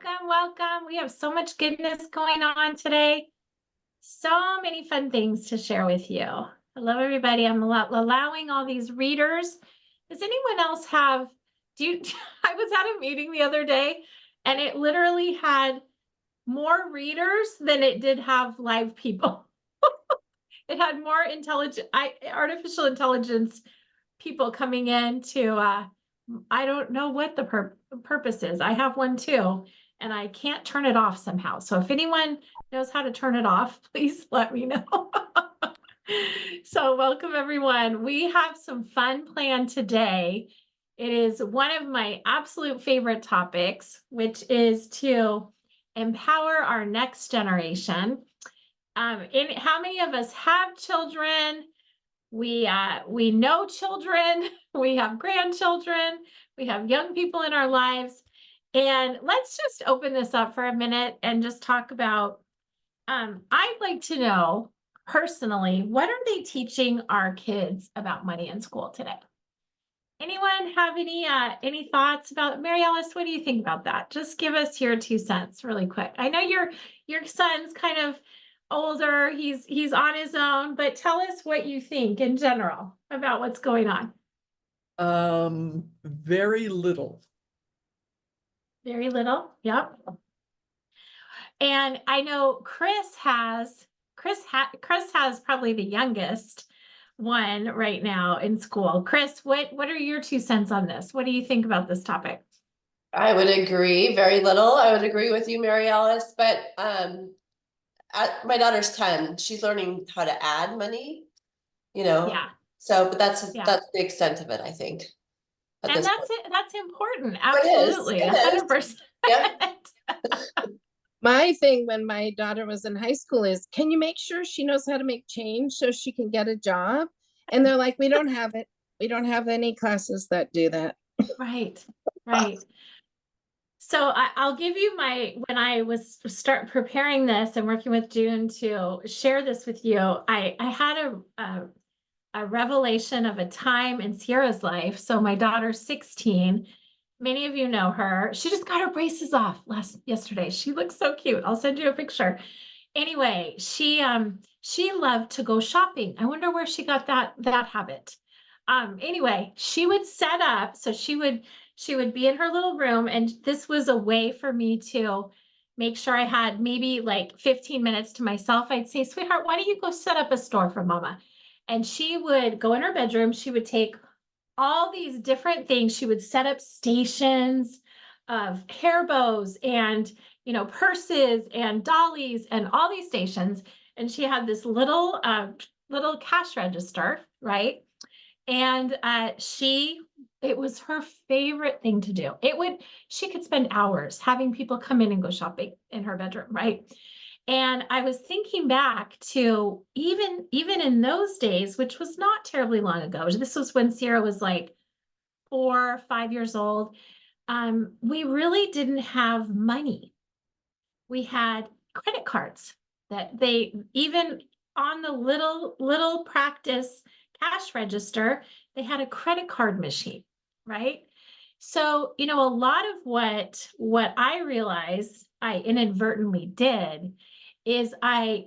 welcome, welcome. We have so much goodness going on today. So many fun things to share with you. Hello, everybody. I'm allowing all these readers. Does anyone else have, do you, I was at a meeting the other day and it literally had more readers than it did have live people. It had more artificial intelligence people coming in to, I don't know what the purpose is. I have one too, and I can't turn it off somehow. So if anyone knows how to turn it off, please let me know. So welcome everyone. We have some fun planned today. It is one of my absolute favorite topics, which is to empower our next generation. How many of us have children? We know children, we have grandchildren, we have young people in our lives. And let's just open this up for a minute and just talk about, I'd like to know personally, what are they teaching our kids about money in school today? Anyone have any thoughts about Mary Alice? What do you think about that? Just give us your 2 cents really quick. I know your son's kind of older, he's on his own, but tell us what you think in general about what's going on. Very little. Very little. Yep. And I know Chris has probably the youngest one right now in school. Chris, what are your 2 cents on this? What do you think about this topic? I would agree, very little. I would agree with you, Mary Alice, but my daughter's 10. She's learning how to add money, Yeah. So, but that's the extent of it, I think. And that's it. That's important. It is. Absolutely. It is. 100%. Yeah. My thing when my daughter was in high school is, can you make sure she knows how to make change so she can get a job? And they're like, we don't have it. We don't have any classes that do that. Right. Right. So I'll give you when I was preparing this and working with June to share this with you, I had a revelation of a time in Sierra's life. So my daughter's 16. Many of you know her. She just got her braces off yesterday. She looks so cute. I'll send you a picture. Anyway, she loved to go shopping. I wonder where she got that habit. Anyway, she would set up, so she would be in her little room, and this was a way for me to make sure I had maybe like 15 minutes to myself. I'd say, sweetheart, why don't you go set up a store for mama? And she would go in her bedroom. She would take all these different things. She would set up stations of hair bows and, purses and dollies and all these stations. And she had this little cash register, right? And it was her favorite thing to do. She could spend hours having people come in and go shopping in her bedroom, right? And I was thinking back to even in those days, which was not terribly long ago. This was when Sierra was like 4 or 5 years old. We really didn't have money. We had credit cards that they even on the little practice cash register, they had a credit card machine, right? So, a lot of what I realized I inadvertently did is I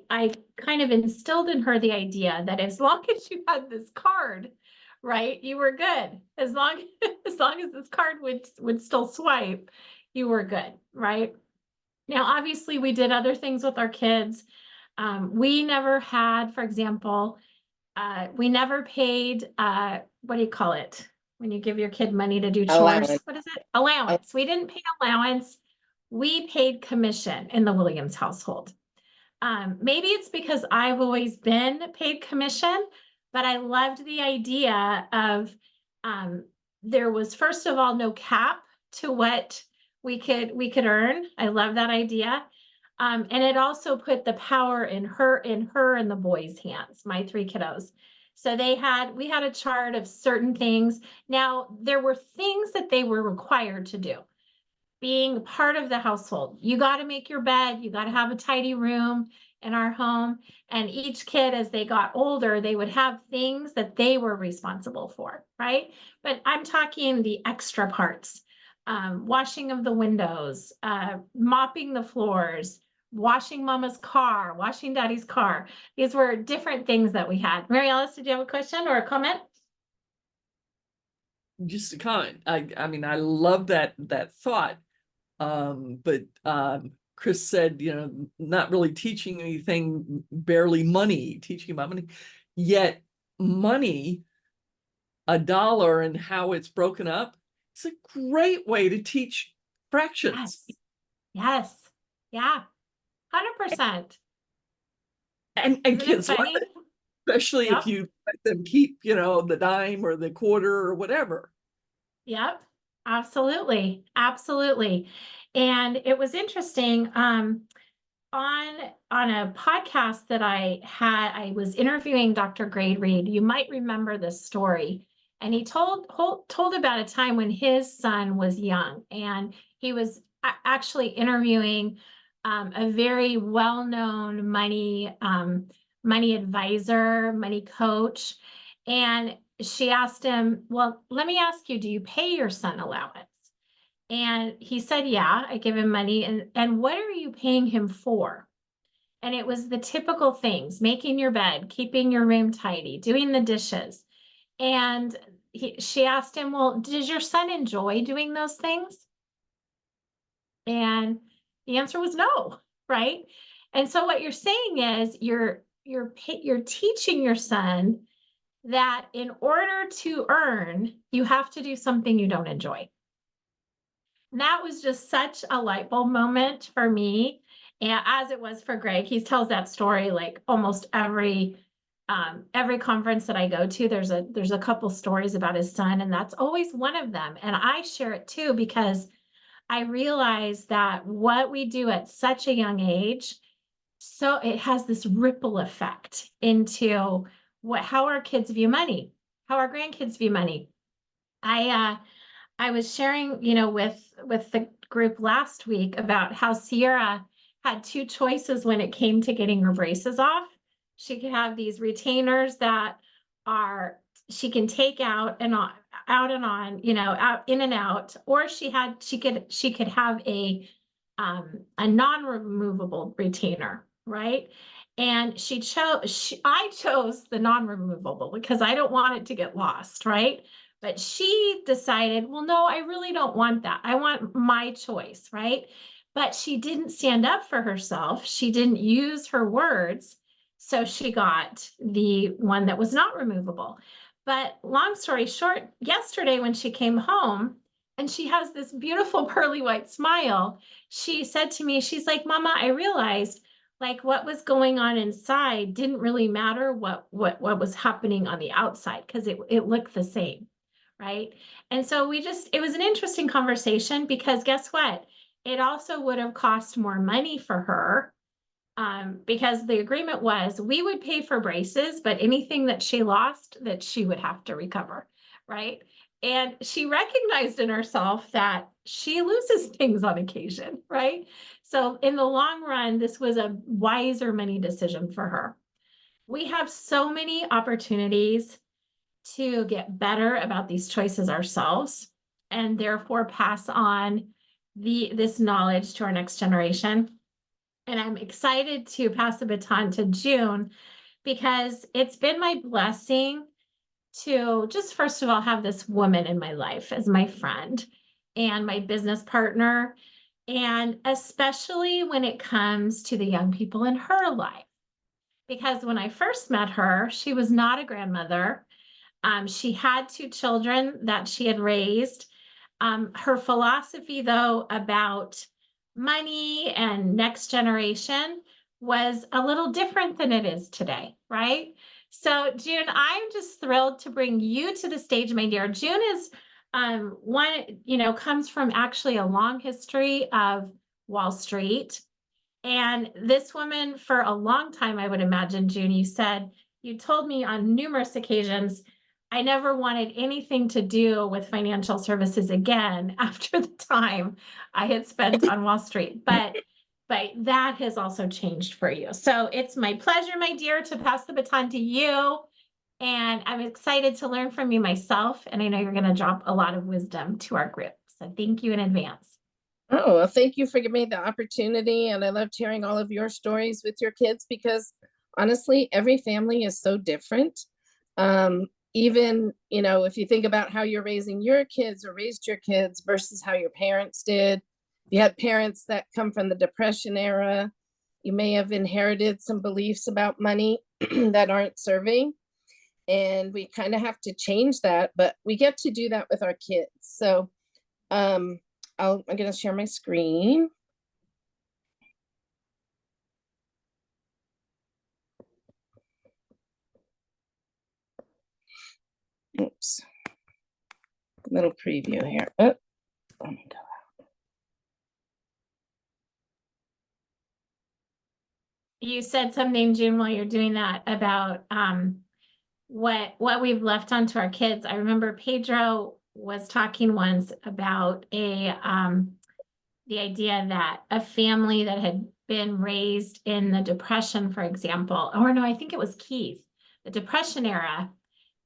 kind of instilled in her the idea that as long as you had this card, right, you were good. As long as this card would still swipe, you were good, right? Now, obviously, we did other things with our kids. We never had, for example, we never paid, what do you call it? When you give your kid money to do chores, Allowance. What is it? Allowance. We didn't pay allowance. We paid commission in the Williams household. Maybe it's because I've always been paid commission, but I loved the idea of there was, first of all, no cap to what we could earn. I love that idea. And it also put the power in her and the boys' hands, my 3 kiddos. So we had a chart of certain things. Now, there were things that they were required to do. Being part of the household, you got to make your bed, you got to have a tidy room in our home. And each kid, as they got older, they would have things that they were responsible for, right? But I'm talking the extra parts. washing of the windows, mopping the floors, washing mama's car, washing daddy's car. These were different things that we had. Mary Alice, did you have a question or a comment? Just a comment. I mean, I love that thought. But Chris said, you know, not really teaching anything, barely money, teaching about money. Yet money, $1 and how it's broken up, it's a great way to teach fractions. Yes. Yes. Yeah. 100%. And Isn't it kids love funny? it, especially Yep. if you let them keep, you know, the dime or the quarter or whatever. Yep, absolutely, absolutely. And it was interesting, on a podcast that I had, I was interviewing Dr. Grade Reed. You might remember this story. And he told about a time when his son was young, and he was actually interviewing a very well-known money advisor, money coach. And she asked him, well, let me ask you, do you pay your son allowance? And he said, yeah, I give him money. And what are you paying him for? And it was the typical things: making your bed, keeping your room tidy, doing the dishes. And she asked him, well, does your son enjoy doing those things? And the answer was no, right? And so what you're saying is you're teaching your son that in order to earn, you have to do something you don't enjoy. And that was just such a light bulb moment for me, and as it was for Greg. He tells that story like almost every conference that I go to. There's a couple stories about his son, and that's always one of them. And I share it too because I realize that what we do at such a young age, so it has this ripple effect into how our kids view money, how our grandkids view money. I was sharing, with the group last week about how Sierra had two choices when it came to getting her braces off. She could have these retainers that are she can take out and on, out in and out, or she could have a non-removable retainer, right? And I chose the non-removable because I don't want it to get lost, right? But she decided, well, no, I really don't want that. I want my choice, right? But she didn't stand up for herself. She didn't use her words. So she got the one that was not removable. But long story short, yesterday when she came home and she has this beautiful pearly white smile, she said to me, she's like, Mama, I realized like what was going on inside didn't really matter what was happening on the outside because it looked the same. Right. And so it was an interesting conversation because guess what? It also would have cost more money for her, because the agreement was we would pay for braces, but anything that she lost that she would have to recover. Right. And she recognized in herself that she loses things on occasion. Right. So in the long run, this was a wiser money decision for her. We have so many opportunities to get better about these choices ourselves and therefore pass on this knowledge to our next generation. And I'm excited to pass the baton to June because it's been my blessing to just first of all have this woman in my life as my friend and my business partner, and especially when it comes to the young people in her life. Because when I first met her, she was not a grandmother. She had two children that she had raised. Her philosophy, though, about money and next generation was a little different than it is today, right? So, June, I'm just thrilled to bring you to the stage, my dear. June is comes from actually a long history of Wall Street. And this woman, for a long time, I would imagine, June, you told me on numerous occasions, I never wanted anything to do with financial services again after the time I had spent on Wall Street. But that has also changed for you. So it's my pleasure, my dear, to pass the baton to you. And I'm excited to learn from you myself. And I know you're going to drop a lot of wisdom to our group. So thank you in advance. Oh, well, thank you for giving me the opportunity. And I loved hearing all of your stories with your kids because honestly, every family is so different. Even, if you think about how you're raising your kids or raised your kids versus how your parents did, you had parents that come from the Depression era, you may have inherited some beliefs about money that aren't serving. And we kind of have to change that, but we get to do that with our kids. So I'm going to share my screen. Oops. Little preview here. Oh my God. You said something, June, while you're doing that about what we've left onto our kids. I remember Pedro was talking once about the idea that a family that had been raised in the Depression, for example, or no, I think it was Keith, the Depression era,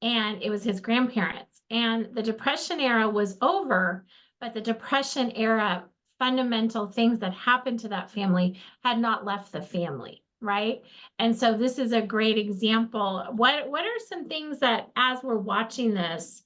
and it was his grandparents. And the Depression era was over, but the Depression era fundamental things that happened to that family had not left the family, right? And so this is a great example. What are some things that, as we're watching this,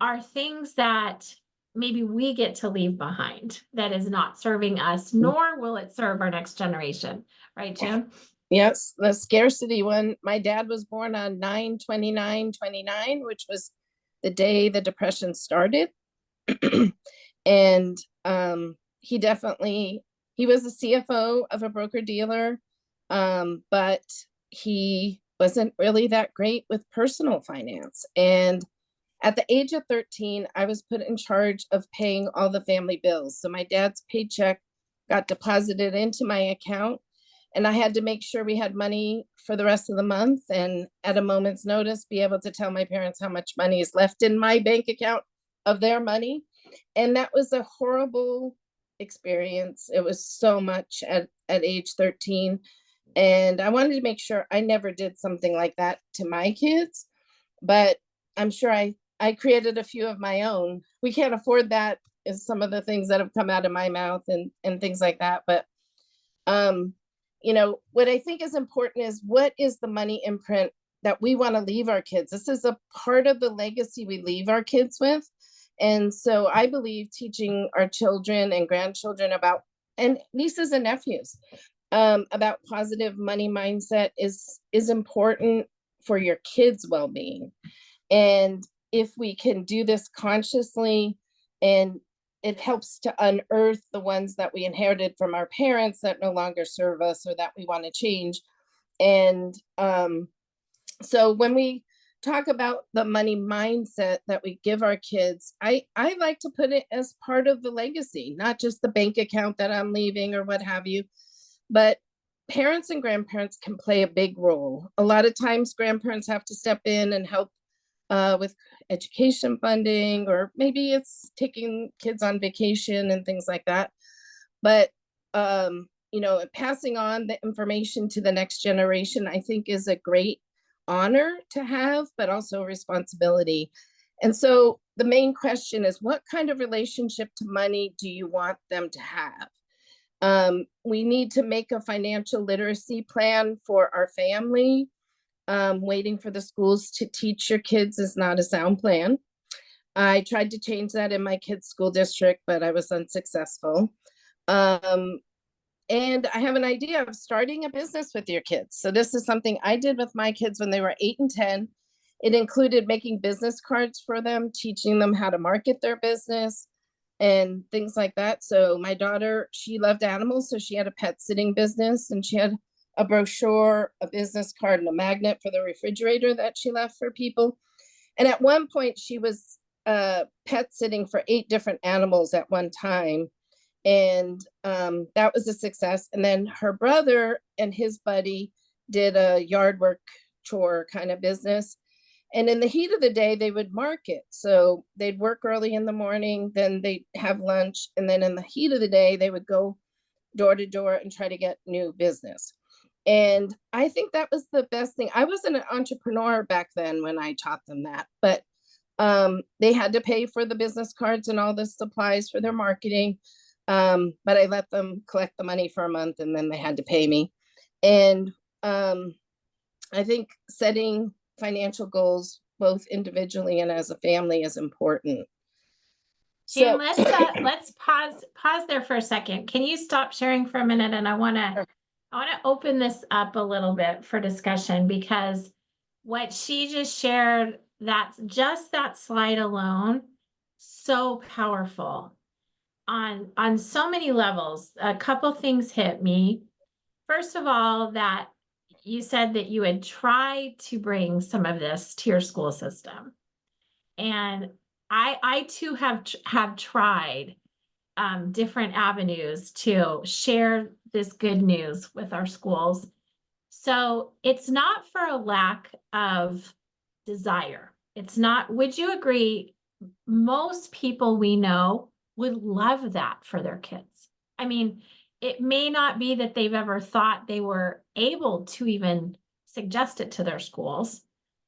are things that maybe we get to leave behind that is not serving us, nor will it serve our next generation, right, June? Yes, the scarcity one. My dad was born on 9/29/29, which was the day the Depression started. And he was a CFO of a broker dealer, but he wasn't really that great with personal finance. And at the age of 13, I was put in charge of paying all the family bills. So my dad's paycheck got deposited into my account, and I had to make sure we had money for the rest of the month, and at a moment's notice, be able to tell my parents how much money is left in my bank account of their money. And that was a horrible experience. It was so much at age 13. And I wanted to make sure I never did something like that to my kids, but I'm sure I created a few of my own. We can't afford that, is some of the things that have come out of my mouth and things like that. But what I think is important is, what is the money imprint that we want to leave our kids? This is a part of the legacy we leave our kids with. And so I believe teaching our children and grandchildren and nieces and nephews, about positive money mindset is important for your kids' well-being. And if we can do this consciously, and it helps to unearth the ones that we inherited from our parents that no longer serve us or that we want to change. And so when we talk about the money mindset that we give our kids, I like to put it as part of the legacy, not just the bank account that I'm leaving or what have you, but parents and grandparents can play a big role. A lot of times grandparents have to step in and help with education funding, or maybe it's taking kids on vacation and things like that. But passing on the information to the next generation, I think, is a great honor to have, but also a responsibility. And so the main question is, what kind of relationship to money do you want them to have? We need to make a financial literacy plan for our family. Waiting for the schools to teach your kids is not a sound plan. I tried to change that in my kids' school district, but I was unsuccessful. And I have an idea of starting a business with your kids. So this is something I did with my kids when they were 8 and 10. It included making business cards for them, teaching them how to market their business and things like that. So my daughter, she loved animals, so she had a pet sitting business, and she had a brochure, a business card, and a magnet for the refrigerator that she left for people. And at one point, she was pet sitting for 8 different animals at one time. And that was a success. And then her brother and his buddy did a yard work chore kind of business. And in the heat of the day, they would market. So they'd work early in the morning, then they'd have lunch. And then in the heat of the day, they would go door to door and try to get new business. And I think that was the best thing. I wasn't an entrepreneur back then when I taught them that, but They had to pay for the business cards and all the supplies for their marketing. But I let them collect the money for a month and then they had to pay me. And I think setting financial goals, both individually and as a family, is important. June, So let's pause there for a second. Can you stop sharing for a minute? And I want to open this up a little bit for discussion, because what she just shared, that's just that slide alone, so powerful on so many levels. A couple things hit me. First of all, that you said that you had tried to bring some of this to your school system. And I too have tried different avenues to share this good news with our schools. So it's not for a lack of desire. It's not, would you agree? Most people we know would love that for their kids. I mean, it may not be that they've ever thought they were able to even suggest it to their schools,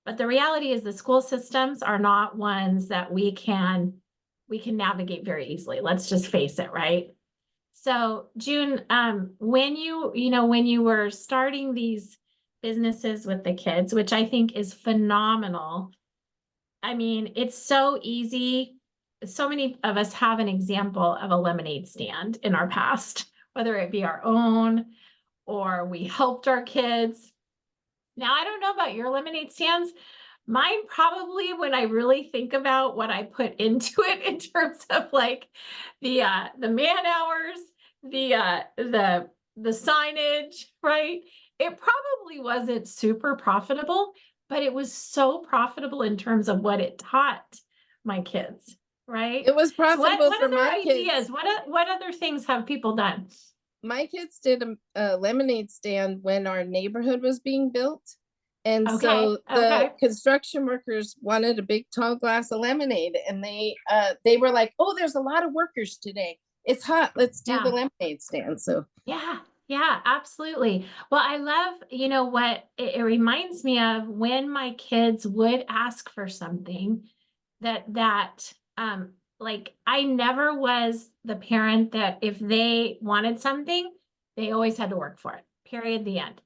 but the reality is the school systems are not ones that we can navigate very easily. Let's just face it, right? So June, when you were starting these businesses with the kids, which I think is phenomenal. I mean, it's so easy. So many of us have an example of a lemonade stand in our past, whether it be our own or we helped our kids. Now, I don't know about your lemonade stands. Mine probably, when I really think about what I put into it in terms of like the man hours, the signage, right? It probably wasn't super profitable, but it was so profitable in terms of what it taught my kids, right? it was So profitable what for other my ideas? kids. What other things have people done? My kids did a lemonade stand when our neighborhood was being built. And Okay, so the okay. construction workers wanted a big tall glass of lemonade, and they were like, "Oh, there's a lot of workers today. It's hot. Let's do the Yeah. lemonade stand." So Yeah, absolutely. Well, I love, what it reminds me of when my kids would ask for something that like I never was the parent that if they wanted something, they always had to work for it. Period, the end.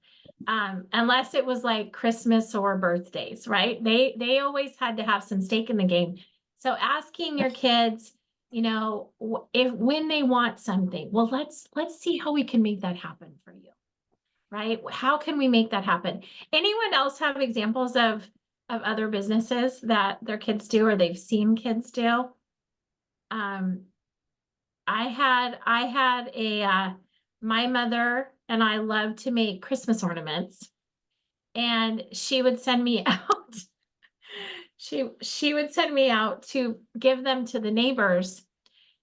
Unless it was like Christmas or birthdays, right? They always had to have some stake in the game. So asking your kids, if when they want something, well, let's see how we can make that happen for you, right? How can we make that happen? Anyone else have examples of other businesses that their kids do or they've seen kids do? I had my mother and I loved to make Christmas ornaments, and she would send me out. She would send me out to give them to the neighbors,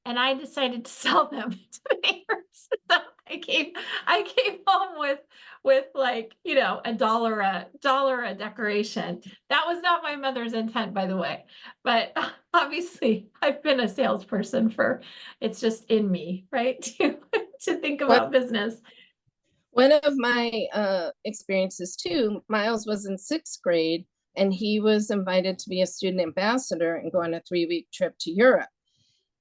and I decided to sell them to the neighbors. So I came home with like, $1 a decoration. That was not my mother's intent, by the way. But obviously I've been a salesperson it's just in me, right? To think What about business. one of my experiences too, Miles was in 6th grade and he was invited to be a student ambassador and go on a 3-week trip to Europe.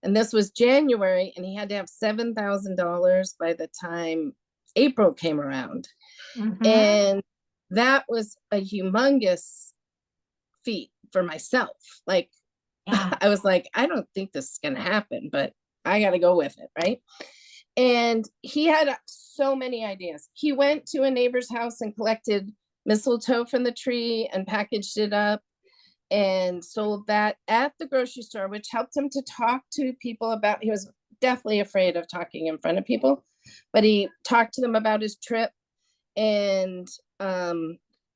And this was January, and he had to have $7,000 by the time April came around. Mhm. And that was a humongous feat for myself. Like, Yeah. I was like, I don't think this is going to happen, but I got to go with it. Right. And he had so many ideas. He went to a neighbor's house and collected mistletoe from the tree and packaged it up and sold that at the grocery store, which helped him to talk to people about, he was definitely afraid of talking in front of people, but he talked to them about his trip. And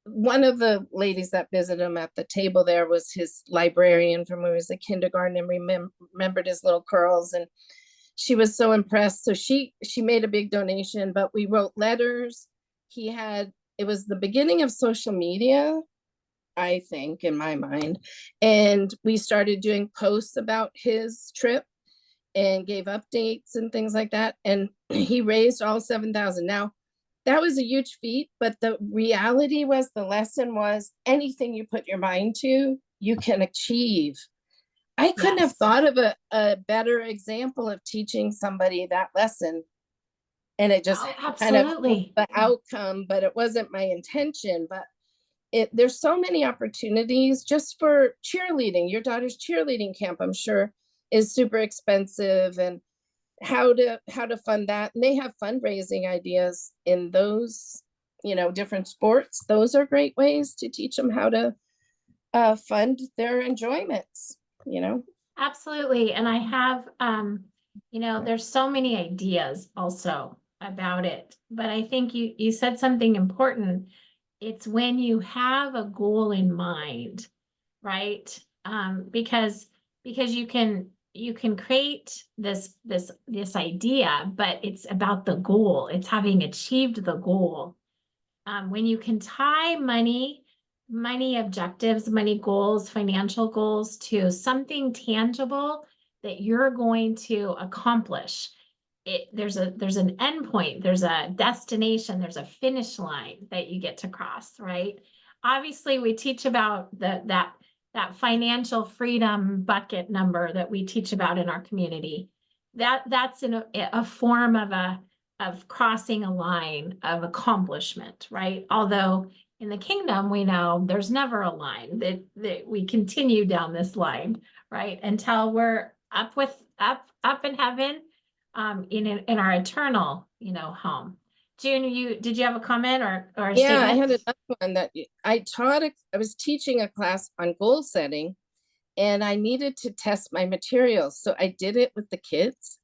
one of the ladies that visited him at the table there was his librarian from when he was a kindergarten, and remembered his little curls, and she was so impressed. So she made a big donation, but we wrote letters. It was the beginning of social media, I think, in my mind. And we started doing posts about his trip and gave updates and things like that. And he raised all 7,000. Now, that was a huge feat, but the reality was, the lesson was, anything you put your mind to, you can achieve. I couldn't have Yes. thought of a better example of teaching somebody that lesson. And it just Oh, kind of absolutely. the outcome, but it wasn't my intention. But there's so many opportunities just for cheerleading. Your daughter's cheerleading camp, I'm sure, is super expensive, and how to fund that. And they have fundraising ideas in those, different sports. Those are great ways to teach them how to fund their enjoyments, Absolutely. And I have, there's so many ideas also about it, but I think you said something important. It's when you have a goal in mind, right? Because you can create this idea, but it's about the goal. It's having achieved the goal. When you can tie money objectives, money goals, financial goals to something tangible that you're going to accomplish. There's an endpoint, there's a destination, there's a finish line that you get to cross, right? Obviously, we teach about that financial freedom bucket number that we teach about in our community. That's in a form of crossing a line of accomplishment, right? Although in the kingdom, we know there's never a line that we continue down this line, right? Until we're up in heaven, in our eternal, home. June, did you have a comment or a Yeah, I statement? had another one that I was teaching a class on goal setting, and I needed to test my materials. So I did it with the kids,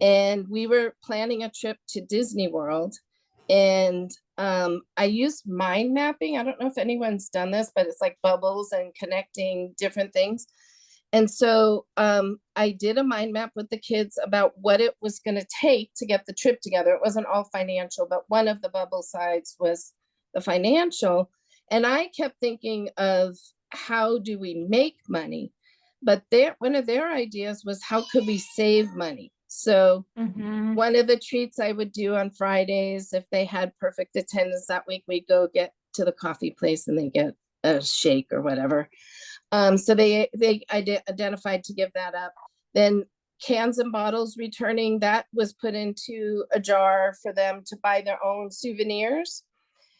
and we were planning a trip to Disney World. And I used mind mapping. I don't know if anyone's done this, but it's like bubbles and connecting different things. And so I did a mind map with the kids about what it was going to take to get the trip together. It wasn't all financial, but one of the bubble sides was the financial. And I kept thinking of how do we make money? But one of their ideas was how could we save money? So one of the treats I would do on Fridays, if they had perfect attendance that week, we'd go get to the coffee place and then get a shake or whatever. So they identified to give that up. Then cans and bottles returning, that was put into a jar for them to buy their own souvenirs.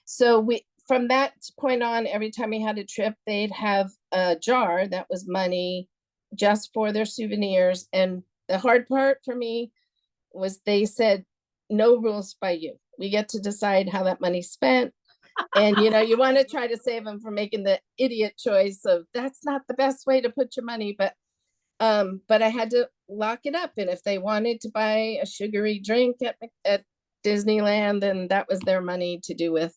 So from that point on, every time we had a trip, they'd have a jar that was money just for their souvenirs. And the hard part for me was they said, no rules by you. We get to decide how that money's spent. And you want to try to save them from making the idiot choice of that's not the best way to put your money. But I had to lock it up. And if they wanted to buy a sugary drink at Disneyland, then that was their money to do with.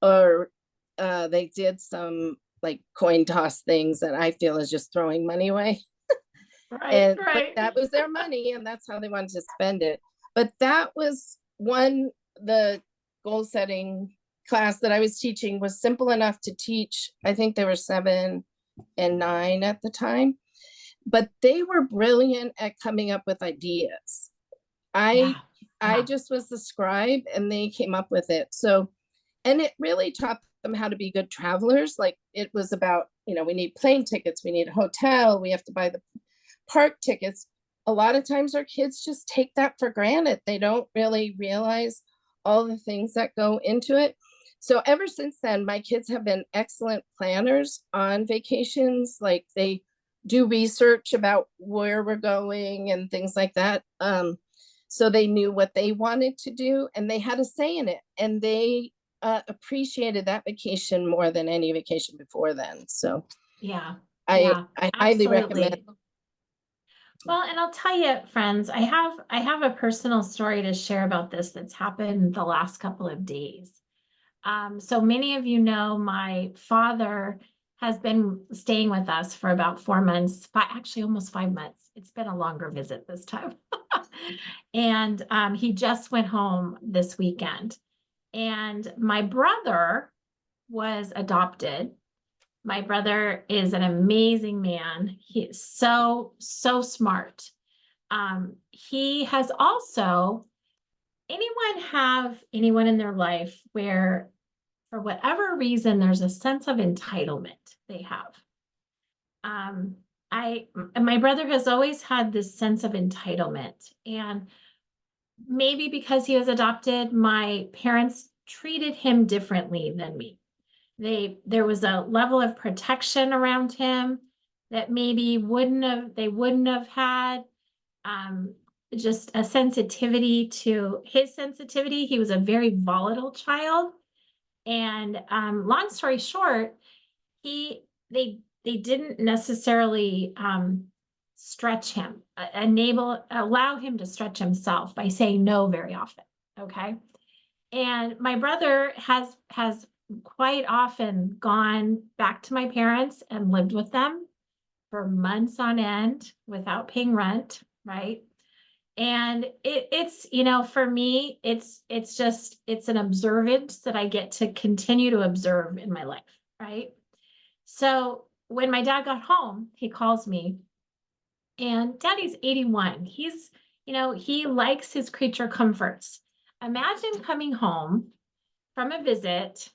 Or they did some like coin toss things that I feel is just throwing money away. Right, But that was their money, and that's how they wanted to spend it. But that was the goal setting class that I was teaching was simple enough to teach. I think they were 7 and 9 at the time, but they were brilliant at coming up with ideas. I just was the scribe, and they came up with it. So, and it really taught them how to be good travelers. Like it was about, we need plane tickets, we need a hotel, we have to buy the park tickets. A lot of times our kids just take that for granted. They don't really realize all the things that go into it. So ever since then, my kids have been excellent planners on vacations. Like they do research about where we're going and things like that. So they knew what they wanted to do and they had a say in it. And they appreciated that vacation more than any vacation before then. So I highly recommend. Well, and I'll tell you, friends, I have a personal story to share about this that's happened the last couple of days. So many of you know my father has been staying with us for about 4 months, actually almost 5 months. It's been a longer visit this time. And he just went home this weekend. And my brother was adopted. My brother is an amazing man. He is so smart. He has also, anyone have anyone in their life where for whatever reason, there's a sense of entitlement they have. my brother has always had this sense of entitlement, and maybe because he was adopted, my parents treated him differently than me. There was a level of protection around him that maybe they wouldn't have had. Um, just a sensitivity to his sensitivity. He was a very volatile child. And long story short, they didn't necessarily stretch him, allow him to stretch himself by saying no very often. Okay. And my brother has quite often gone back to my parents and lived with them for months on end without paying rent, right? And it's, for me, it's just, it's an observance that I get to continue to observe in my life, right? So when my dad got home, he calls me, and Daddy's 81. He likes his creature comforts. Imagine coming home from a visit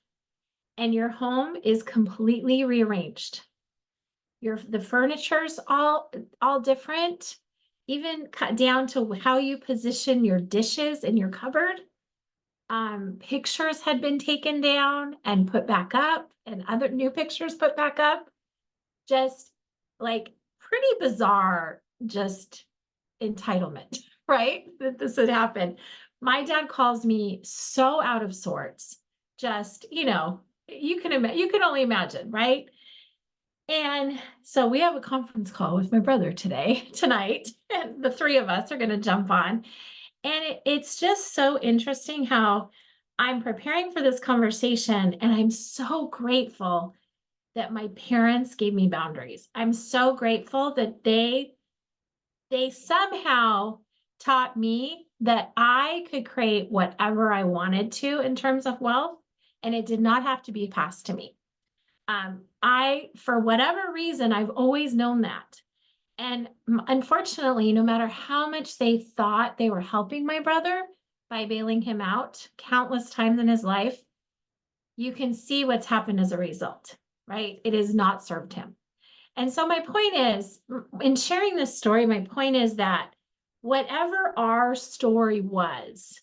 and your home is completely rearranged. The furniture's all different, even cut down to how you position your dishes in your cupboard. Pictures had been taken down and put back up, and other new pictures put back up. Just like pretty bizarre, just entitlement, right? That this had happened. My dad calls me so out of sorts. Just, you can only imagine, right? And so we have a conference call with my brother tonight, and the three of us are going to jump on. And it's just so interesting how I'm preparing for this conversation, and I'm so grateful that my parents gave me boundaries. I'm so grateful that they somehow taught me that I could create whatever I wanted to in terms of wealth, and it did not have to be passed to me. For whatever reason, I've always known that. And unfortunately, no matter how much they thought they were helping my brother by bailing him out countless times in his life, you can see what's happened as a result, right? It has not served him. And so my point is, in sharing this story, my point is that whatever our story was,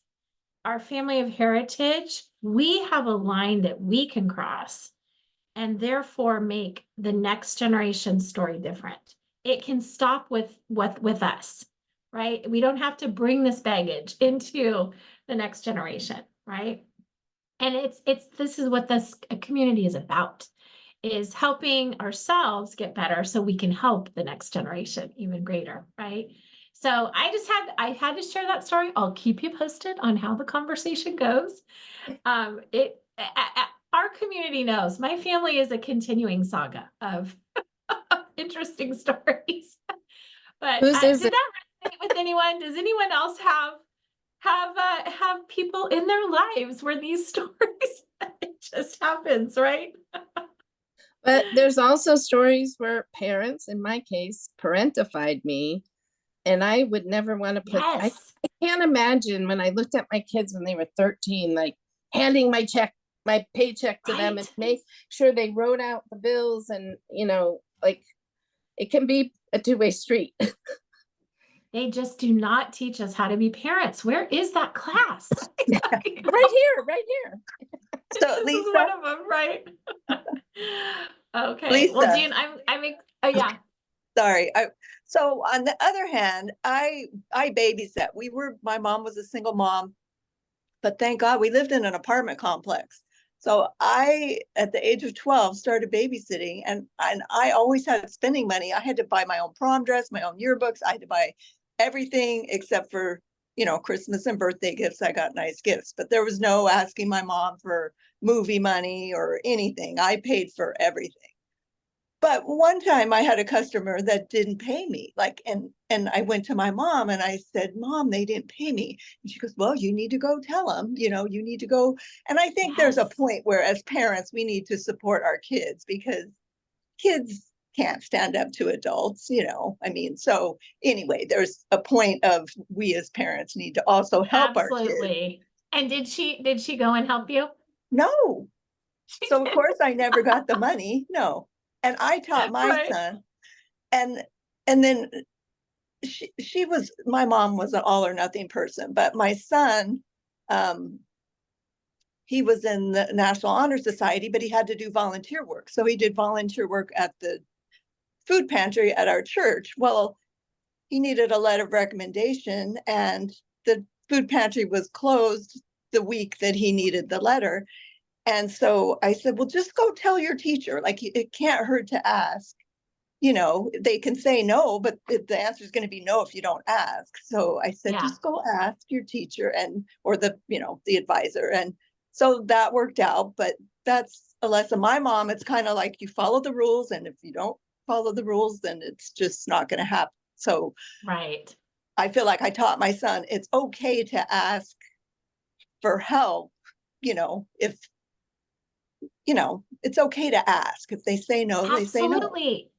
our family of heritage, we have a line that we can cross and therefore make the next generation story different. It can stop with us, right? We don't have to bring this baggage into the next generation, right? And this is what this community is about, is helping ourselves get better so we can help the next generation even greater, right? So I had to share that story. I'll keep you posted on how the conversation goes. Our community knows my family is a continuing saga of interesting stories. But Whose is did it? that resonate with anyone? Does anyone else have people in their lives where these stories it just happens, right? But there's also stories where parents, in my case, parentified me, and I would never want to put, I Yes. can't imagine when I looked at my kids when they were 13, like handing my paycheck to them and Right. make sure they wrote out the bills, and like it can be a two-way street. They just do not teach us how to be parents. Where is that class? Right here. So This is Lisa, one of them, right? Okay. Well, Lisa. Jean, oh yeah. sorry. So on the other hand, I babysat. My mom was a single mom, but thank God we lived in an apartment complex. So I, at the age of 12, started babysitting, and I always had spending money. I had to buy my own prom dress, my own yearbooks. I had to buy everything except for, Christmas and birthday gifts. I got nice gifts, but there was no asking my mom for movie money or anything. I paid for everything. But one time I had a customer that didn't pay me, and I went to my mom and I said, Mom, they didn't pay me. And she goes, well, you need to go tell them, you need to go. And I think there's a Yes. point where as parents, we need to support our kids, because kids can't stand up to adults, so anyway, there's a point of we as parents need to also help our kids. Absolutely. And did she go and help you? No. She So of did. course I never got the money. No. And I taught my Right. son. and then my mom was an all or nothing person, but my son, he was in the National Honor Society, but he had to do volunteer work. So he did volunteer work at the food pantry at our church. Well, he needed a letter of recommendation, and the food pantry was closed the week that he needed the letter. And so I said, well, just go tell your teacher, like, it can't hurt to ask. You know, they can say no, but the answer is going to be no if you don't ask. So I said, Yeah. just go ask your teacher or the advisor. And so that worked out, but that's a lesson. My mom, it's kind of like you follow the rules, and if you don't follow the rules, then it's just not going to happen. So Right. I feel like I taught my son it's okay to ask for help, if it's okay to ask. If they say no, they say no. Absolutely.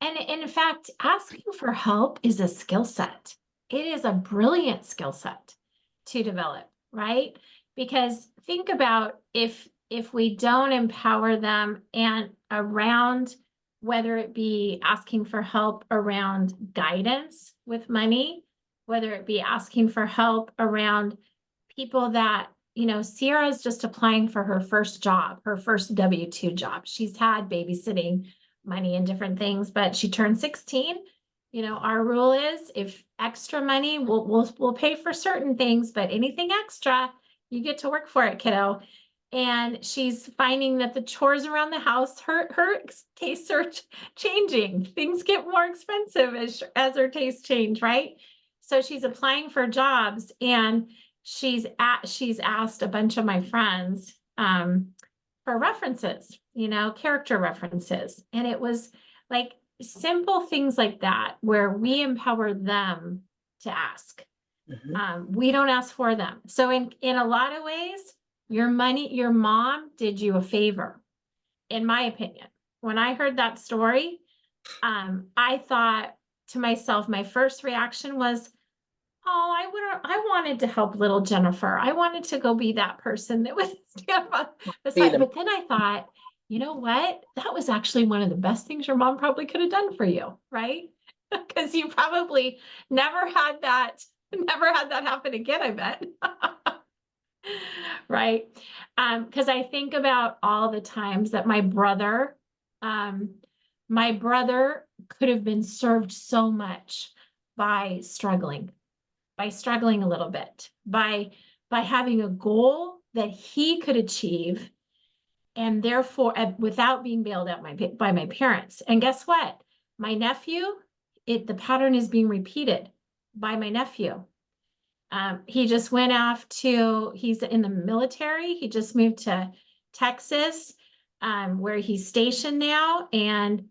And in fact, asking for help is a skill set. It is a brilliant skill set to develop, right? Because think about if we don't empower them and around, whether it be asking for help around guidance with money, whether it be asking for help around people that, Sierra's just applying for her first job, her first W-2 job. She's had babysitting money and different things, but she turned 16. Our rule is if extra money, we'll pay for certain things, but anything extra, you get to work for it, kiddo. And she's finding that the chores around the house, her tastes are changing. Things get more expensive as her tastes change, right? So she's applying for jobs, and she's asked a bunch of my friends for references, character references. And it was like simple things like that where we empower them to ask. We don't ask for them. So in a lot of ways, your mom did you a favor, in my opinion. When I heard that story, I thought to myself, my first reaction was, oh, I wanted to help little Jennifer. I wanted to go be that person that was beside. But then I thought, you know what? That was actually one of the best things your mom probably could have done for you, right? Because you probably never had that happen again, I bet. Right. Because I think about all the times that my brother could have been served so much by struggling a little bit, by having a goal that he could achieve, and therefore without being bailed out by my parents. And guess what? My nephew, the pattern is being repeated by my nephew. He just went off he's in the military. He just moved to Texas, where he's stationed now. And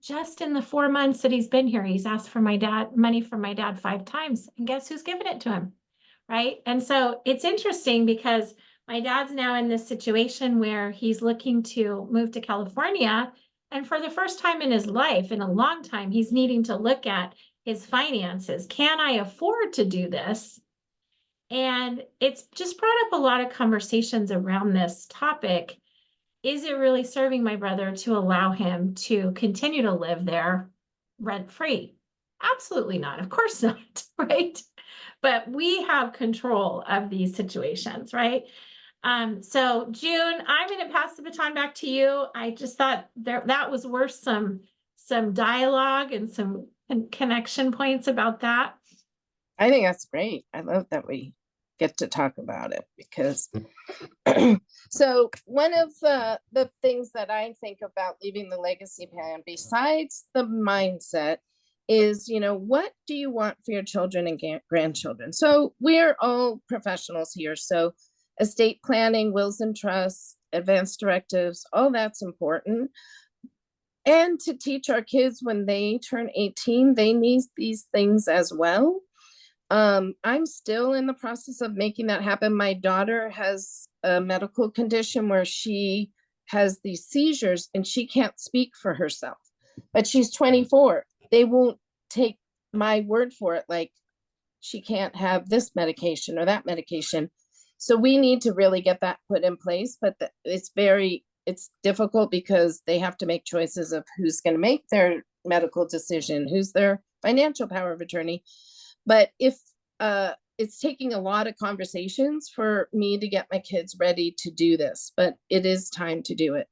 just in the 4 months that he's been here, he's asked for money from my dad 5 times. And guess who's given it to him? Right. And so it's interesting because my dad's now in this situation where he's looking to move to California. And for the first time in his life, in a long time, he's needing to look at his finances. Can I afford to do this? And it's just brought up a lot of conversations around this topic. Is it really serving my brother to allow him to continue to live there rent-free? Absolutely not. Of course not, right? But we have control of these situations, right? So June, I'm going to pass the baton back to you. I just thought that was worth some dialogue and some connection points about that. I think that's great. I love that we get to talk about it because so one of the things that I think about leaving the legacy plan, besides the mindset, is, what do you want for your children and grandchildren? So we're all professionals here. So estate planning, wills and trusts, advanced directives, all that's important. And to teach our kids when they turn 18, they need these things as well. I'm still in the process of making that happen. My daughter has a medical condition where she has these seizures and she can't speak for herself, but she's 24. They won't take my word for it. Like, she can't have this medication or that medication. So we need to really get that put in place, but it's difficult because they have to make choices of who's going to make their medical decision, who's their financial power of attorney. But if it's taking a lot of conversations for me to get my kids ready to do this, but it is time to do it.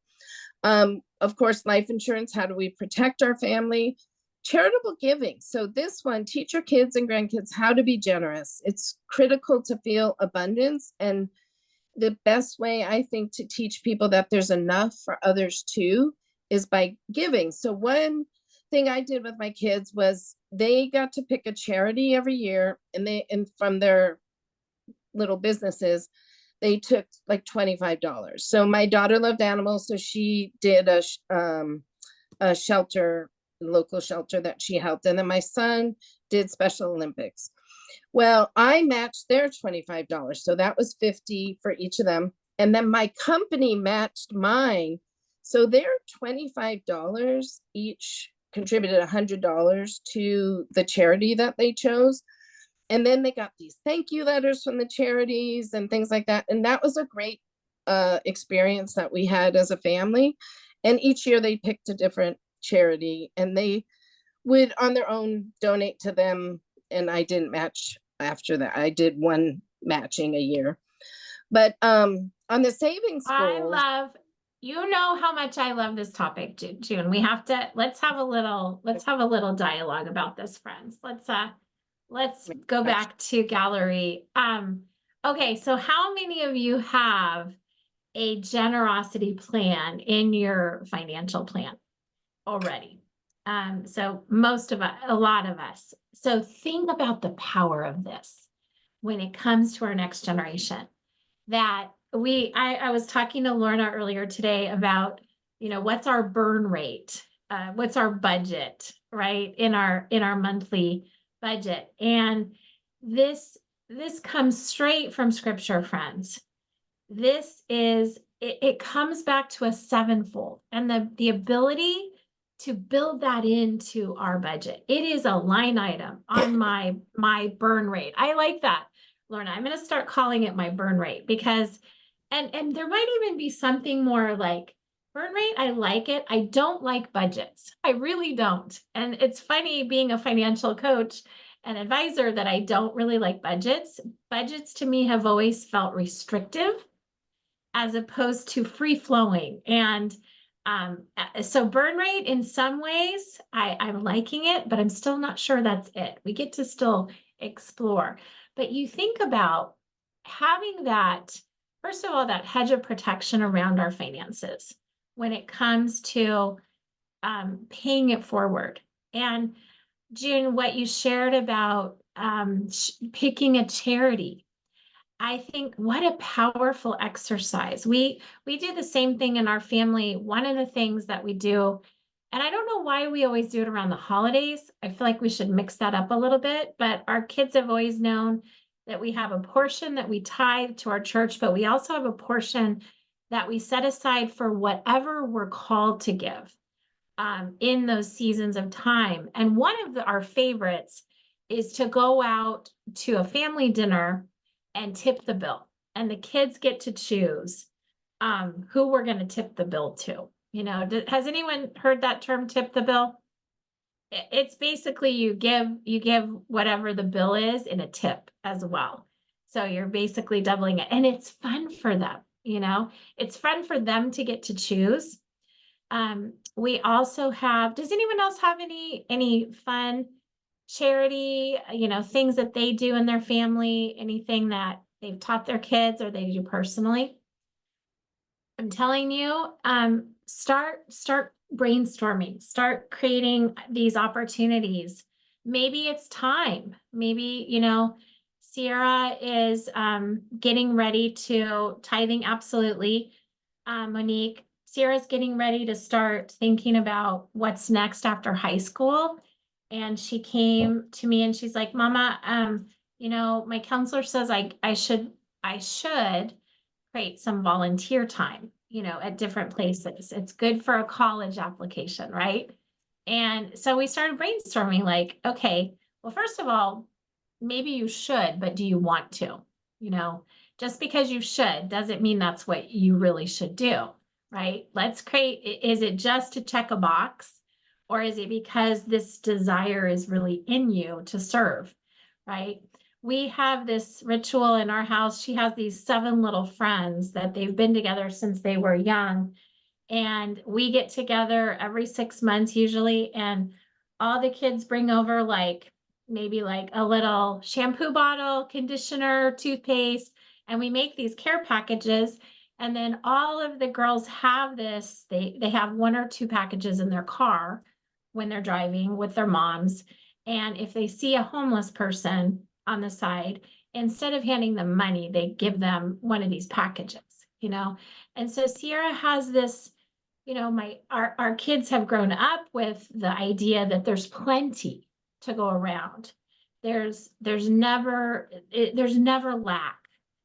Of course, life insurance, how do we protect our family? Charitable giving. So this one, teach your kids and grandkids how to be generous. It's critical to feel abundance. And the best way, I think, to teach people that there's enough for others too is by giving. So one thing I did with my kids was they got to pick a charity every year, and from their little businesses, they took like $25. So my daughter loved animals, so she did a shelter, local shelter that she helped, and then my son did Special Olympics. Well, I matched their $25, so that was $50 for each of them, and then my company matched mine, so their $25 each contributed $100 to the charity that they chose. And then they got these thank you letters from the charities and things like that. And that was a great experience that we had as a family. And each year they picked a different charity, and they would on their own donate to them. And I didn't match after that. I did one matching a year. But on the savings goals, you know how much I love this topic, June. Let's have a little dialogue about this, friends. Let's go back to gallery. Okay, so how many of you have a generosity plan in your financial plan already? So most of us, a lot of us. So think about the power of this when it comes to our next generation. That I was talking to Lorna earlier today about, what's our burn rate? What's our budget, right? In our monthly budget. And this comes straight from scripture, friends. It comes back to a sevenfold, and the ability to build that into our budget. It is a line item on my burn rate. I like that, Lorna. I'm going to start calling it my burn rate, because, and there might even be something more like burn rate. I like it. I don't like budgets. I really don't. And it's funny being a financial coach and advisor that I don't really like budgets. Budgets to me have always felt restrictive as opposed to free flowing. And so burn rate in some ways, I'm liking it, but I'm still not sure that's it. We get to still explore. But you think about having that, first of all, that hedge of protection around our finances when it comes to paying it forward. And June, what you shared about picking a charity, I think what a powerful exercise. We do the same thing in our family. One of the things that we do, and I don't know why we always do it around the holidays. I feel like we should mix that up a little bit, but our kids have always known that we have a portion that we tithe to our church, but we also have a portion that we set aside for whatever we're called to give in those seasons of time. And one of our favorites is to go out to a family dinner and tip the bill. And the kids get to choose who we're going to tip the bill to. Has anyone heard that term, tip the bill? It's basically you give whatever the bill is in a tip as well. So you're basically doubling it. And it's fun for them, it's fun for them to get to choose. We also have, does anyone else have any fun charity, things that they do in their family, anything that they've taught their kids or they do personally? I'm telling you, start brainstorming, start creating these opportunities. Maybe it's time. Maybe, Sierra is getting ready to tithing. Absolutely. Monique, Sierra's getting ready to start thinking about what's next after high school. And she came to me and she's like, Mama, my counselor says I should create some volunteer time, at different places. It's good for a college application, right? And so we started brainstorming like, okay, well, first of all, maybe you should, but do you want to? Just because you should doesn't mean that's what you really should do, right? Let's create, is it just to check a box? Or is it because this desire is really in you to serve, right? We have this ritual in our house. She has these 7 little friends that they've been together since they were young. And we get together every 6 months usually, and all the kids bring over like maybe like a little shampoo bottle, conditioner, toothpaste, and we make these care packages. And then all of the girls have this, they have 1 or 2 packages in their car when they're driving with their moms. And if they see a homeless person on the side, instead of handing them money, they give them one of these packages, you know? And so Sierra has this, you know, our kids have grown up with the idea that there's plenty to go around. There's never lack,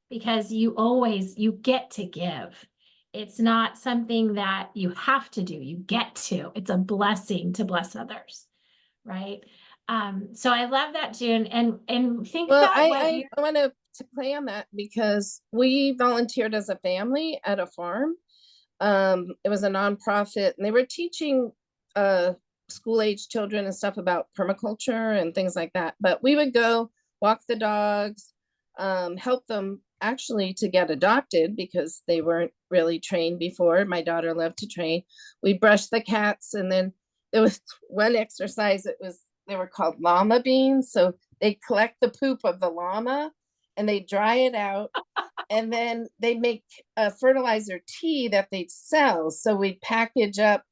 because you get to give. It's not something that you have to do. You get to. It's a blessing to bless others, right? So I love that, June, and think Well, about what you. I want to play on that because we volunteered as a family at a farm. It was a nonprofit, and they were teaching school age children and stuff about permaculture and things like that. But we would go walk the dogs, help them actually to get adopted because they weren't really trained before. My daughter loved to train. We brushed the cats, and then there was one exercise. They were called llama beans. So they collect the poop of the llama and they dry it out. And then they make a fertilizer tea that they sell. So we package up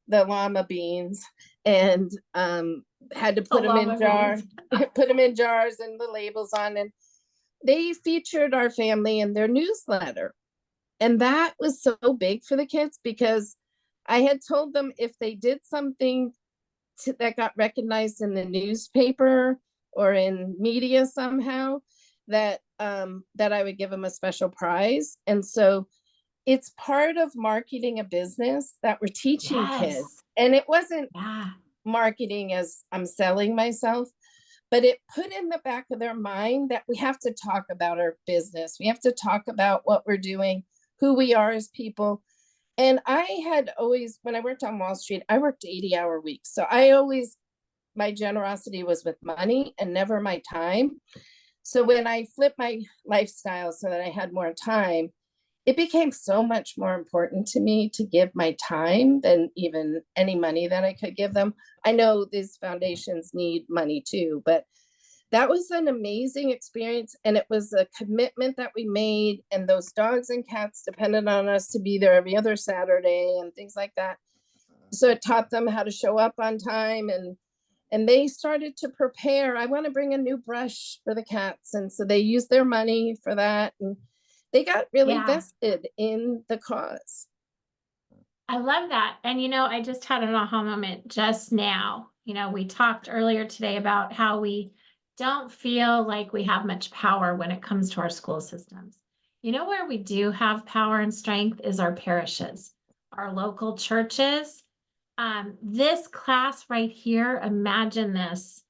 the llama beans and had to put them in jars, put them in jars and the labels on. And they featured our family in their newsletter. And that was so big for the kids because I had told them if they did something that got recognized in the newspaper or in media somehow, that I would give them a special prize. And so it's part of marketing a business that we're teaching kids. And it wasn't marketing as I'm selling myself, but it put in the back of their mind that we have to talk about our business. We have to talk about what we're doing, who we are as people. And I had always, when I worked on Wall Street, I worked 80-hour weeks. So my generosity was with money and never my time. So when I flipped my lifestyle so that I had more time, it became so much more important to me to give my time than even any money that I could give them. I know these foundations need money too, but that was an amazing experience. And it was a commitment that we made. And those dogs and cats depended on us to be there every other Saturday and things like that. So it taught them how to show up on time, and they started to prepare. I want to bring a new brush for the cats. And so they used their money for that. And they got really vested in the cause. I love that. And, you know, I just had an aha moment just now. You know, we talked earlier today about how we don't feel like we have much power when it comes to our school systems. You know, where we do have power and strength is our parishes, our local churches. This class right here, imagine this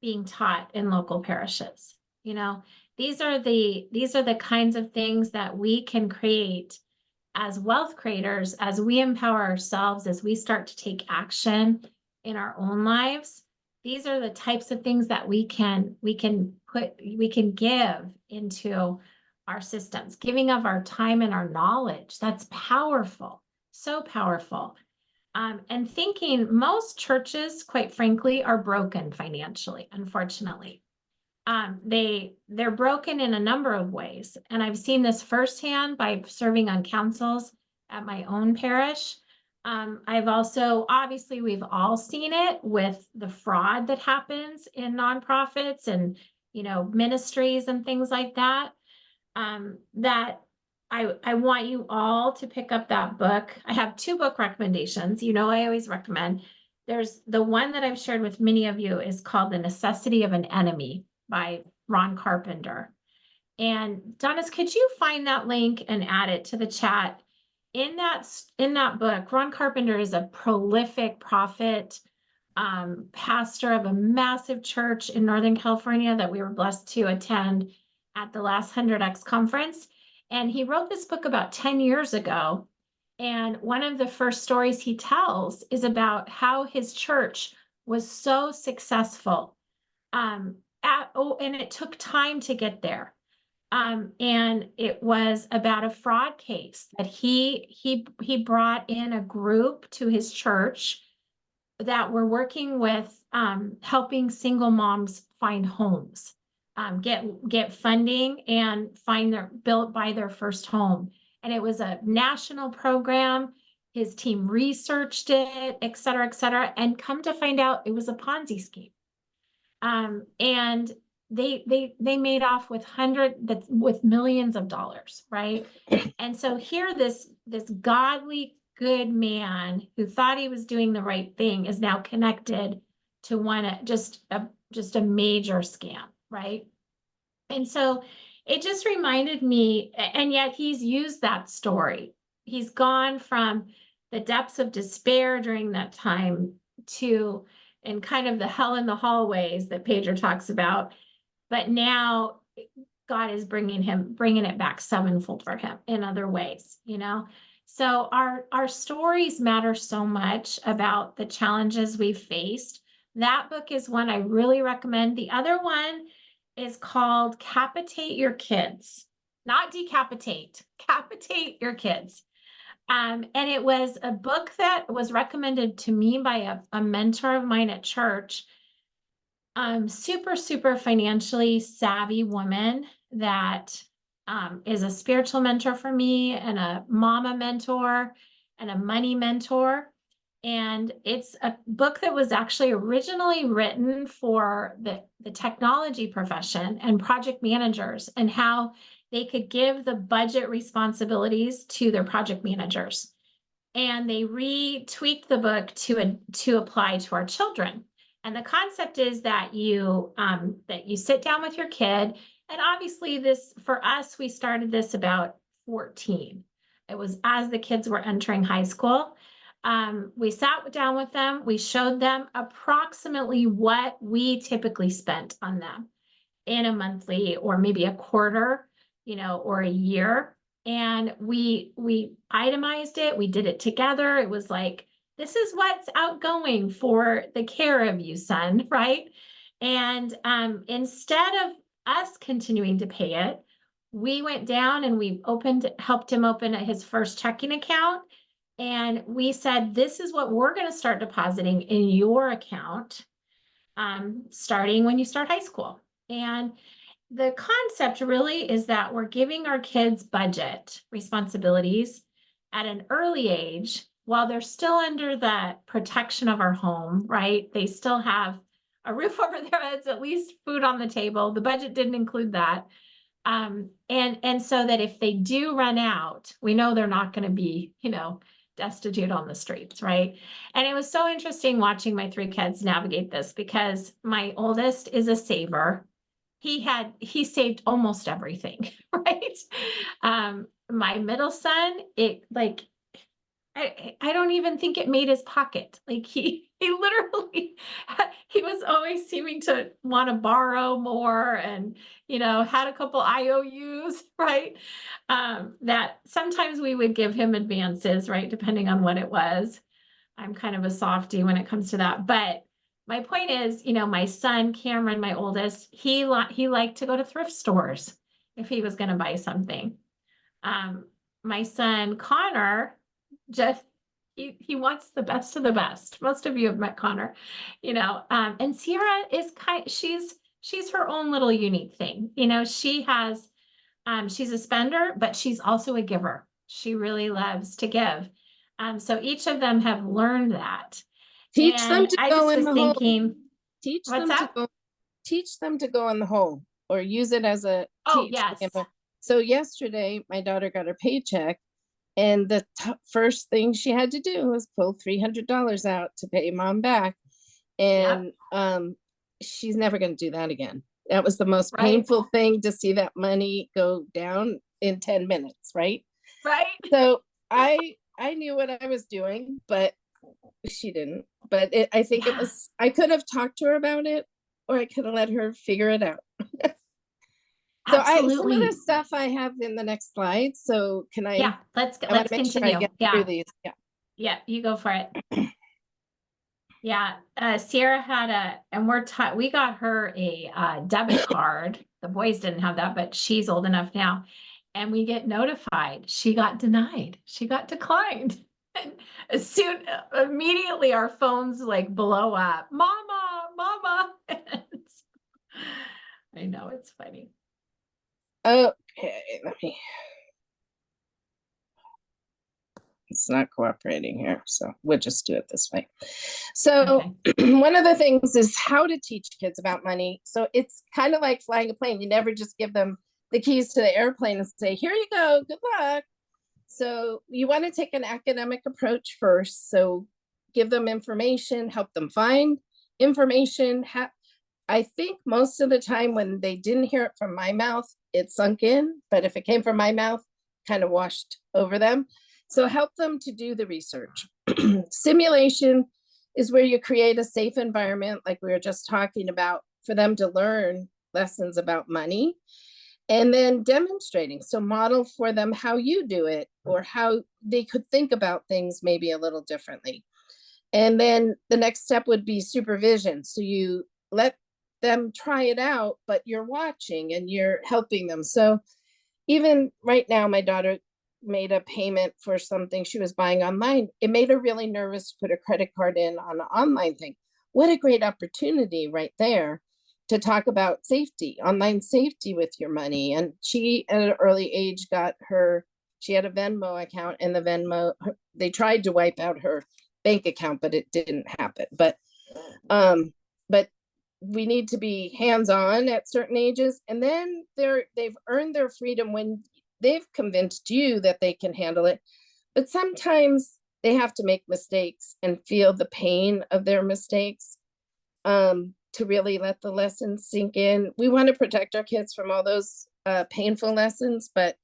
being taught in local parishes. You know, these are the kinds of things that we can create as wealth creators, as we empower ourselves, as we start to take action in our own lives. These are the types of things that we can give into our systems, giving of our time and our knowledge. That's powerful, so powerful. And thinking most churches, quite frankly, are broken financially, unfortunately. They're broken in a number of ways. And I've seen this firsthand by serving on councils at my own parish. I've also, obviously, we've all seen it with the fraud that happens in nonprofits and, you know, ministries and things like that. That I want you all to pick up that book. I have 2 book recommendations. You know, I always recommend. There's the one that I've shared with many of you is called The Necessity of an Enemy by Ron Carpenter. And Donis, could you find that link and add it to the chat? In that book, Ron Carpenter is a prolific prophet, pastor of a massive church in Northern California that we were blessed to attend at the last 100X conference. And he wrote this book about 10 years ago. And one of the first stories he tells is about how his church was so successful. And it took time to get there. And it was about a fraud case that he brought in a group to his church that were working with helping single moms find homes, get funding and buy their first home. And it was a national program. His team researched it, et cetera, and come to find out it was a Ponzi scheme. And they made off with millions of dollars, right? And so here this godly good man who thought he was doing the right thing is now connected to just a major scam, right? And so it just reminded me, and yet he's used that story. He's gone from the depths of despair during that time to, and kind of the hell in the hallways that Pedro talks about. But now God is bringing it back sevenfold for him in other ways, you know? So our stories matter so much about the challenges we've faced. That book is one I really recommend. The other one is called Capitate Your Kids, not decapitate, capitate your kids. And it was a book that was recommended to me by a mentor of mine at church. Super financially savvy woman that is a spiritual mentor for me and a mama mentor and a money mentor. And it's a book that was actually originally written for the technology profession and project managers, and how they could give the budget responsibilities to their project managers. And they retweaked the book to apply to our children. And the concept is that you sit down with your kid, and obviously this, for us, we started this about 14. It was as the kids were entering high school. We sat down with them, we showed them approximately what we typically spent on them in a monthly or maybe a quarter, or a year. And we itemized it, we did it together. It was like, this is what's outgoing for the care of you, son, right? And instead of us continuing to pay it, we went down and we helped him open his first checking account. And we said, this is what we're going to start depositing in your account, starting when you start high school. And the concept really is that we're giving our kids budget responsibilities at an early age while they're still under the protection of our home, right? They still have a roof over their heads, at least food on the table. The budget didn't include that. And so that if they do run out, we know they're not going to be, destitute on the streets, right? And it was so interesting watching my 3 kids navigate this, because my oldest is a saver. He saved almost everything, right? My middle son, I don't even think it made his pocket. Like he literally, he was always seeming to want to borrow more, and, had a couple IOUs, right? That sometimes we would give him advances, right? Depending on what it was. I'm kind of a softie when it comes to that. But my point is, my son, Cameron, my oldest, he liked to go to thrift stores if he was going to buy something. My son, Connor, just he wants the best of the best. Most of you have met Connor, and Sierra is she's her own little unique thing. She has, she's a spender, but she's also a giver. She really loves to give. So each of them have learned that. Teach them And to I go just in was the thinking, hole. Teach what's them that? teach them to go in the hole, or use it as a Oh, teach. yes. So yesterday, my daughter got her paycheck, and the first thing she had to do was pull $300 out to pay mom back. And she's never going to do that again. That was the most Right. painful thing, to see that money go down in 10 minutes, right? Right. So I knew what I was doing, but she didn't. But I think it was, I could have talked to her about it, or I could have let her figure it out. So some of Absolutely. the stuff I have in the next slide. So can I? Yeah, I want let's to make sure I continue. get Yeah. through these. Yeah. Yeah, you go for it. Yeah, Sierra had and we got her a debit card. The boys didn't have that, but she's old enough now. And we get notified. She got denied. She got declined. And immediately our phones like blow up. Mama, mama. I know, it's funny. Okay, it's not cooperating here, so we'll just do it this way. So Okay. one of the things is how to teach kids about money. So it's kind of like flying a plane. You never just give them the keys to the airplane and say, here you go, good luck. So you want to take an academic approach first. So give them information, help them find information. I think most of the time when they didn't hear it from my mouth, it sunk in, but if it came from my mouth, kind of washed over them. So help them to do the research. Simulation is where you create a safe environment, like we were just talking about, for them to learn lessons about money. And then demonstrating, so model for them how you do it or how they could think about things maybe a little differently. And then the next step would be supervision. So you let them try it out, but you're watching and you're helping them. So even right now, my daughter made a payment for something she was buying online. It made her really nervous to put a credit card in on an online thing. What a great opportunity right there to talk about safety, online safety with your money. And she, at an early age, she had a Venmo account, and the Venmo, they tried to wipe out her bank account, but it didn't happen. But we need to be hands-on at certain ages, and then they've earned their freedom when they've convinced you that they can handle it. But sometimes they have to make mistakes and feel the pain of their mistakes to really let the lessons sink in. We want to protect our kids from all those painful lessons, but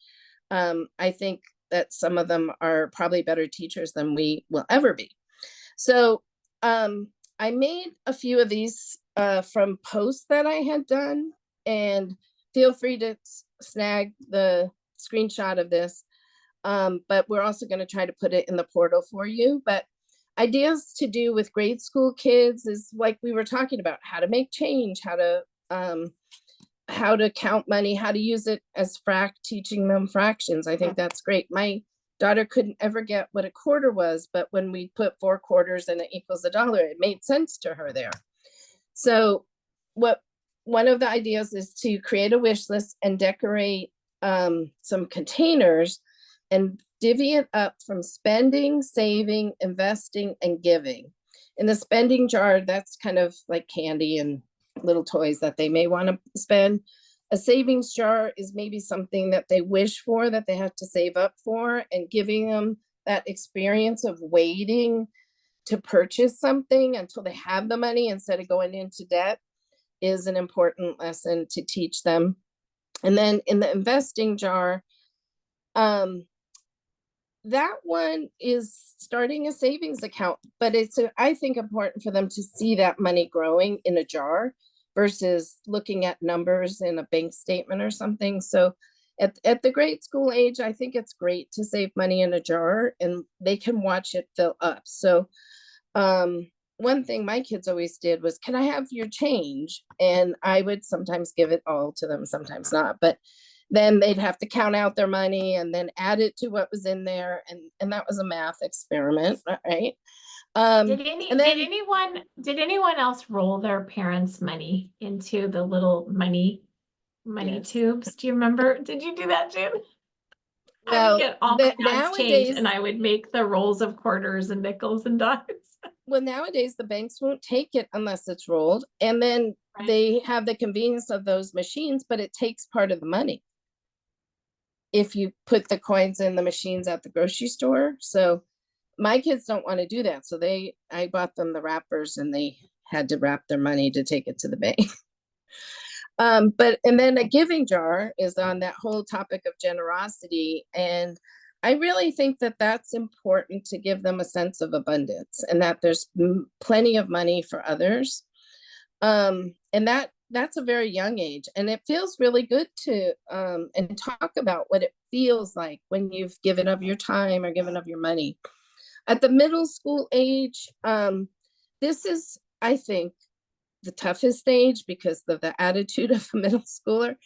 I think that some of them are probably better teachers than we will ever be. So I made a few of these from posts that I had done, and feel free to snag the screenshot of this. But we're also going to try to put it in the portal for you. But ideas to do with grade school kids is like we were talking about, how to make change, how to count money, how to use it as teaching them fractions. I think that's great. My daughter couldn't ever get what a quarter was, but when we put 4 quarters and it equals $1, it made sense to her there. So one of the ideas is to create a wish list and decorate some containers and divvy it up from spending, saving, investing, and giving. In the spending jar, that's kind of like candy and little toys that they may want to spend. A savings jar is maybe something that they wish for, that they have to save up for, and giving them that experience of waiting to purchase something until they have the money instead of going into debt is an important lesson to teach them. And then in the investing jar, that one is starting a savings account, but it's, I think, important for them to see that money growing in a jar versus looking at numbers in a bank statement or something. So at the grade school age, I think it's great to save money in a jar and they can watch it fill up. So one thing my kids always did was, can I have your change? And I would sometimes give it all to them, sometimes not, but then they'd have to count out their money and then add it to what was in there. And that was a math experiment, right? Did anyone else roll their parents' money into the little money Yes. tubes? Do you remember? Did you do that, June? I Well, would get all my dad's change nowadays, and I would make the rolls of quarters and nickels and dimes. well, nowadays the banks won't take it unless it's rolled. And then Right. they have the convenience of those machines, but it takes part of the money if you put the coins in the machines at the grocery store. So my kids don't want to do that. So I bought them the wrappers and they had to wrap their money to take it to the bank. And then a giving jar is on that whole topic of generosity. And I really think that that's important to give them a sense of abundance and that there's plenty of money for others. And that that's a very young age, and it feels really good to and talk about what it feels like when you've given of your time or given of your money. At the middle school age, this is, I think, the toughest age because of the attitude of a middle schooler.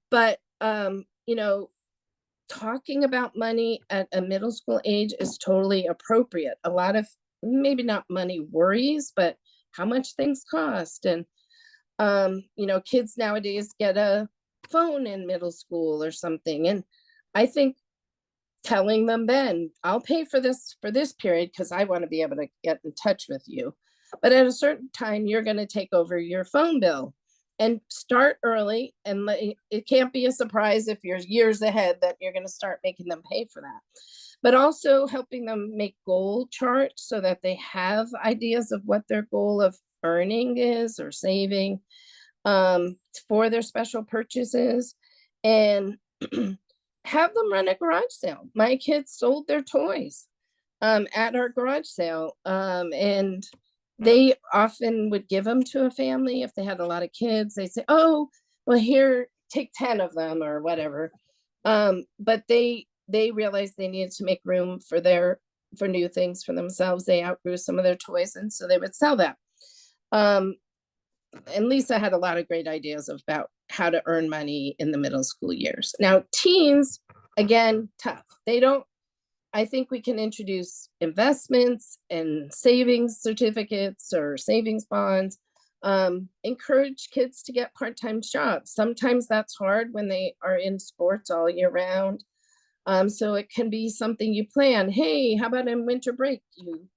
But you know, talking about money at a middle school age is totally appropriate. A lot of, maybe not money worries, but how much things cost. And you know, kids nowadays get a phone in middle school or something. And I think telling them then, I'll pay for this period because I want to be able to get in touch with you. But at a certain time, you're going to take over your phone bill, and start early. And it can't be a surprise if you're years ahead that you're going to start making them pay for that. But also helping them make goal charts so that they have ideas of what their goal of earning is or saving for their special purchases. And have them run a garage sale. My kids sold their toys at our garage sale, and they often would give them to a family if they had a lot of kids. They say, "Oh, well, here, take 10 of them," or whatever. But they realized they needed to make room for new things for themselves. They outgrew some of their toys, and so they would sell that. And Lisa had a lot of great ideas about how to earn money in the middle school years. Now, teens, again, tough. I think we can introduce investments and savings certificates or savings bonds. Encourage kids to get part-time jobs. Sometimes that's hard when they are in sports all year round. So it can be something you plan. Hey, how about in winter break, you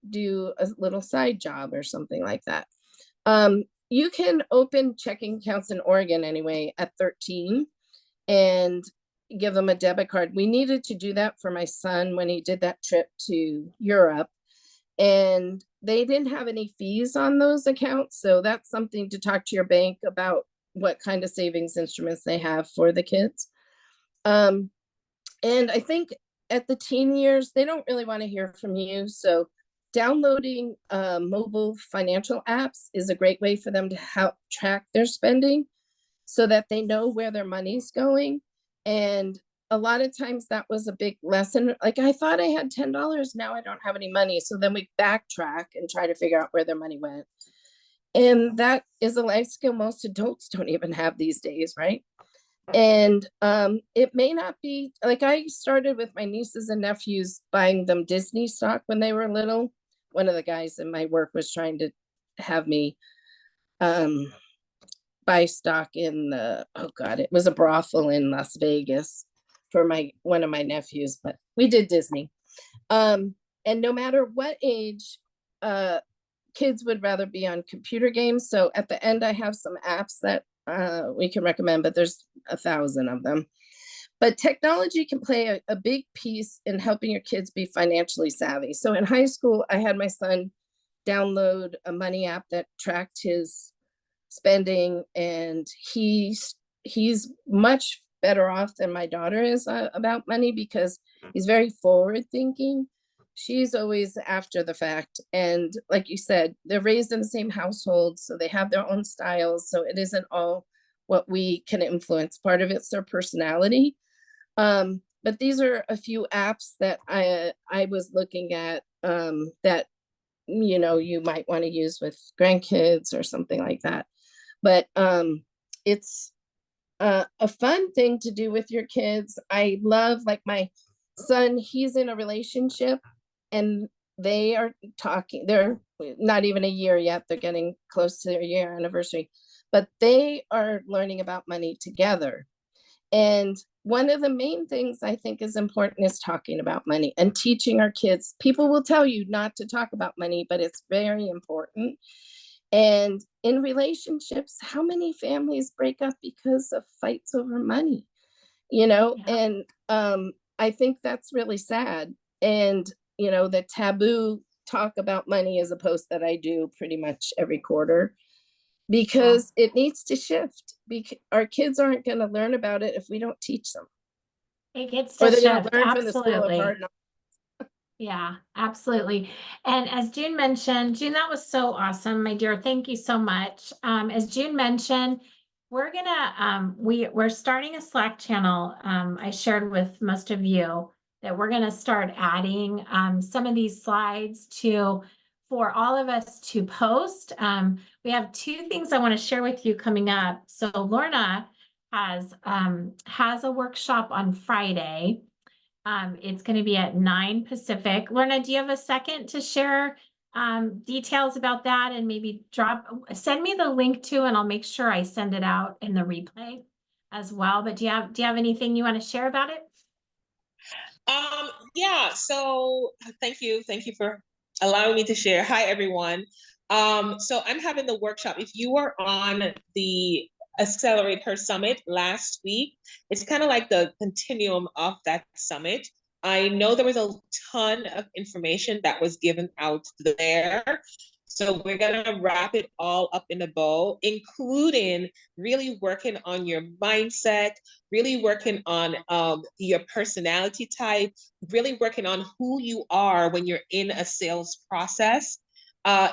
do a little side job or something like that. You can open checking accounts in Oregon anyway at 13 and give them a debit card. We needed to do that for my son when he did that trip to Europe, and they didn't have any fees on those accounts. So that's something to talk to your bank about, what kind of savings instruments they have for the kids. And I think at the teen years, they don't really want to hear from you. So downloading mobile financial apps is a great way for them to help track their spending so that they know where their money's going. And a lot of times that was a big lesson. Like, I thought I had $10, now I don't have any money. So then we backtrack and try to figure out where their money went. And that is a life skill most adults don't even have these days, right? And it may not be, like, I started with my nieces and nephews buying them Disney stock when they were little. One of the guys in my work was trying to have me buy stock in it was a brothel in Las Vegas for one of my nephews, but we did Disney. And no matter what age, kids would rather be on computer games. So at the end, I have some apps that we can recommend, but there's 1,000 of them. But technology can play a big piece in helping your kids be financially savvy. So in high school, I had my son download a money app that tracked his spending, and he's much better off than my daughter is about money because he's very forward thinking. She's always after the fact. And like you said, they're raised in the same household, so they have their own styles. So it isn't all what we can influence. Part of it's their personality. But these are a few apps that I was looking at that, you know, you might want to use with grandkids or something like that. But it's a fun thing to do with your kids. I love, like, my son, he's in a relationship and they are talking, they're not even a year yet, they're getting close to their year anniversary, but they are learning about money together. And one of the main things I think is important is talking about money and teaching our kids. People will tell you not to talk about money, but it's very important. And in relationships, how many families break up because of fights over money? You know, Yeah. and I think that's really sad. And, you know, the taboo talk about money is a post that I do pretty much every quarter, because it needs to shift. Because our kids aren't going to learn about it if we don't teach them. It gets Or to they're going to shift, learn from the school of absolutely. hard knocks. Yeah, absolutely. And as June mentioned, June, that was so awesome, my dear. Thank you so much. As June mentioned, we're starting a Slack channel. I shared with most of you that we're gonna start adding some of these slides to for all of us to post. We have two things I want to share with you coming up. So Lorna has a workshop on Friday. It's going to be at 9 Pacific. Lorna, do you have a second to share details about that and maybe send me the link to, and I'll make sure I send it out in the replay as well. But do you have anything you want to share about it? Yeah, so thank you for allowing me to share. Hi, everyone. So I'm having the workshop. If you were on the Accelerate Her Summit last week, it's kind of like the continuum of that summit. I know there was a ton of information that was given out there. So we're gonna wrap it all up in a bow, including really working on your mindset, really working on your personality type, really working on who you are when you're in a sales process.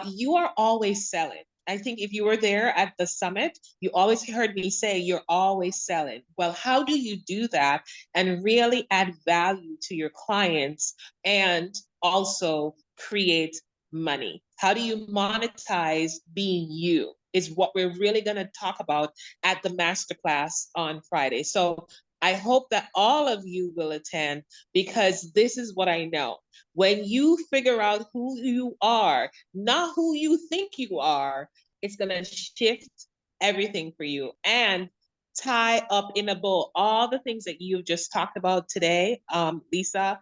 You are always selling. I think if you were there at the summit, you always heard me say you're always selling. Well, how do you do that and really add value to your clients and also create money? How do you monetize being you? Is what we're really going to talk about at the masterclass on Friday. So I hope that all of you will attend, because this is what I know. When you figure out who you are, not who you think you are, it's going to shift everything for you and tie up in a bow all the things that you've just talked about today, Lisa,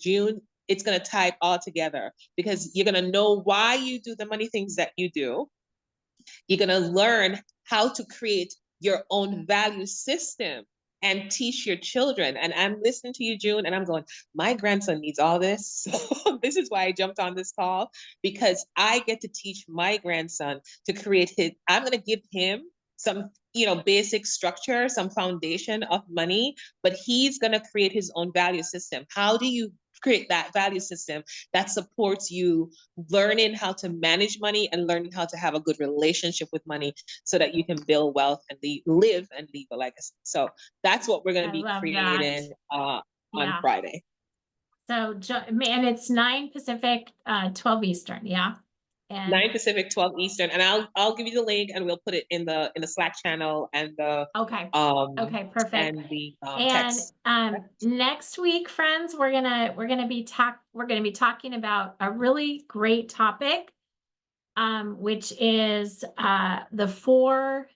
June. It's going to tie it all together, because you're going to know why you do the money things that you do. You're going to learn how to create your own value system and teach your children. And I'm listening to you, June, and I'm going, my grandson needs all this. So this is why I jumped on this call, because I get to teach my grandson to create I'm going to give him some, basic structure, some foundation of money, but he's going to create his own value system. How do you create that value system that supports you learning how to manage money and learning how to have a good relationship with money, so that you can build wealth and live and leave a legacy? So that's what we're going to be creating on Friday. So, and it's 9 Pacific, 12 Eastern, yeah? And 9 Pacific, 12 Eastern, and I'll give you the link, and we'll put it in the Slack channel and the okay, perfect. and the text. Next week, friends, we're gonna be talking about a really great topic, which is the four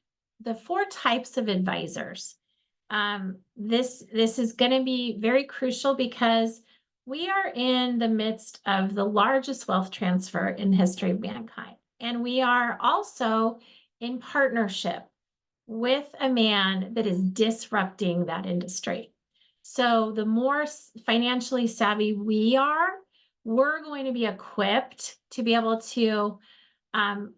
types of advisors. This is going to be very crucial, because we are in the midst of the largest wealth transfer in the history of mankind. And we are also in partnership with a man that is disrupting that industry. So the more financially savvy we are, we're going to be equipped to be able to ask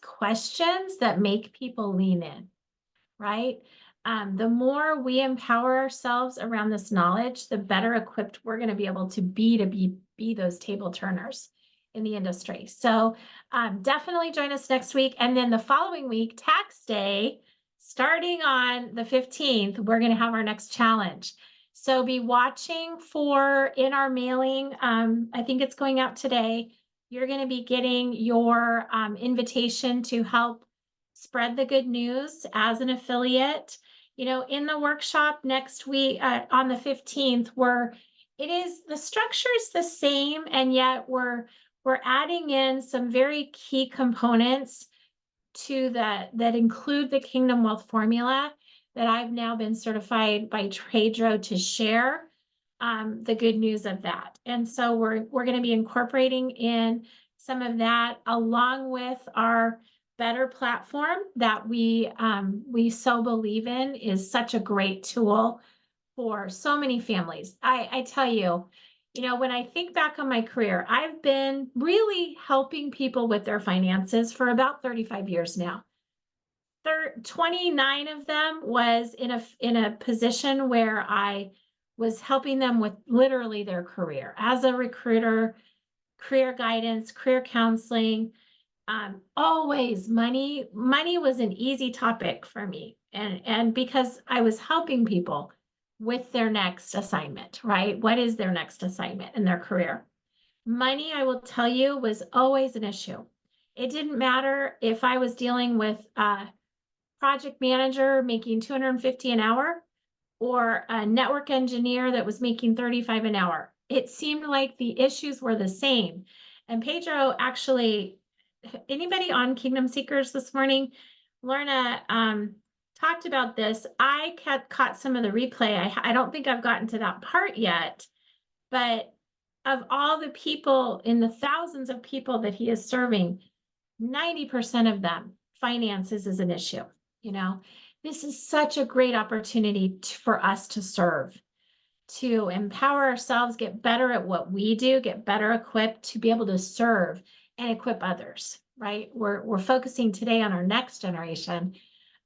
questions that make people lean in, right? The more we empower ourselves around this knowledge, the better equipped we're going to be able to be those table turners in the industry. So definitely join us next week. And then the following week, tax day, starting on the 15th, we're going to have our next challenge. So be watching for in our mailing. I think it's going out today. You're going to be getting your invitation to help spread the good news as an affiliate. In the workshop next week on the 15th, the structure is the same, and yet we're adding in some very key components to that include the Kingdom Wealth Formula that I've now been certified by Tradro to share the good news of that. And so we're going to be incorporating in some of that, along with our better platform that we so believe in is such a great tool for so many families. I tell you, when I think back on my career, I've been really helping people with their finances for about 35 years now. 29 of them was in a position where I was helping them with literally their career as a recruiter, career guidance, career counseling. Always money was an easy topic for me. And because I was helping people with their next assignment, right? What is their next assignment in their career? Money, I will tell you, was always an issue. It didn't matter if I was dealing with a project manager making 250 an hour or a network engineer that was making 35 an hour. It seemed like the issues were the same. And Pedro actually, anybody on Kingdom Seekers this morning? Lorna talked about this. I caught some of the replay. I don't think I've gotten to that part yet, but of all the people in the thousands of people that he is serving, 90% of them, finances is an issue. You know, this is such a great opportunity for us to serve, to empower ourselves, get better at what we do, get better equipped to be able to serve and equip others, right? We're focusing today on our next generation,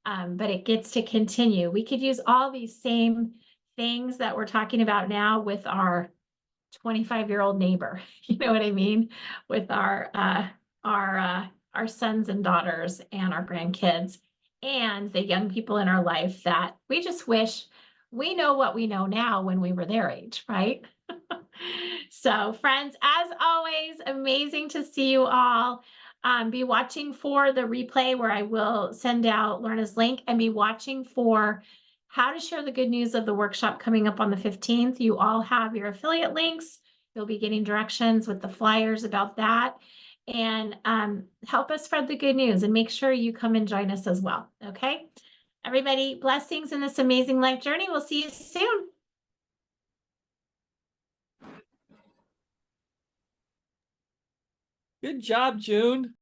but it gets to continue. We could use all these same things that we're talking about now with our 25-year-old neighbor. You know what I mean? With our sons and daughters and our grandkids and the young people in our life that we just wish we know what we know now when we were their age, right? So friends, as always, amazing to see you all. Be watching for the replay where I will send out Lorna's link, and be watching for how to share the good news of the workshop coming up on the 15th. You all have your affiliate links. You'll be getting directions with the flyers about that. And help us spread the good news and make sure you come and join us as well. Okay. Everybody, blessings in this amazing life journey. We'll see you soon. Good job, June.